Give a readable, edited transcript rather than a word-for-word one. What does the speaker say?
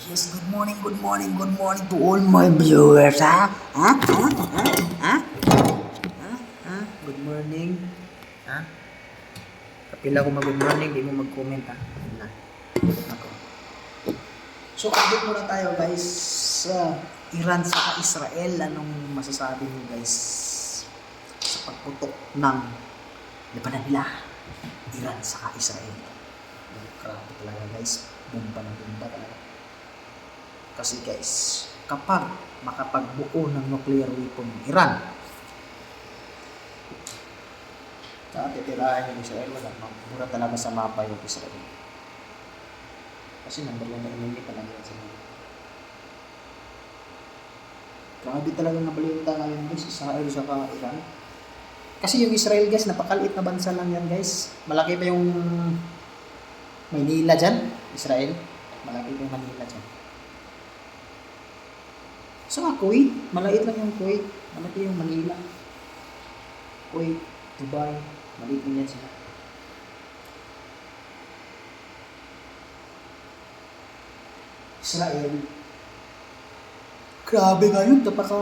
Yes, good morning to all my viewers, ha? Ha? Ha? Ha? Ha? Ha? Good morning. Ha? Kapila ko mag-good morning, di mo mag-comment, ha? Na. Ako. So, update muna tayo, guys, sa Iran sa Israel. Anong masasabi niyo, guys, sa pagputok ng labanan nila? Iran sa Israel. Grabe talaga, guys. Bumba na bumba talaga. Kasi guys, kapag makapagbuo ng nuclear weapon ng Iran, titirahin yung Israel, wala, mura talaga sa mapa yung Israel. Kasi number 1 na enemy talaga yan sa mga. Grabe talaga nabalita ngayon guys, Israel sa Iran. Kasi yung Israel guys, napakaliit na bansa lang yan guys. Malaki pa yung Manila dyan, Israel. Malaki pa yung Manila dyan. So Kuwait, maliit lang yung Kuwait. Malaki yung Manila. Kuwait, Dubai, maliit lang yan sila. Israel. Grabe ngayon, tapos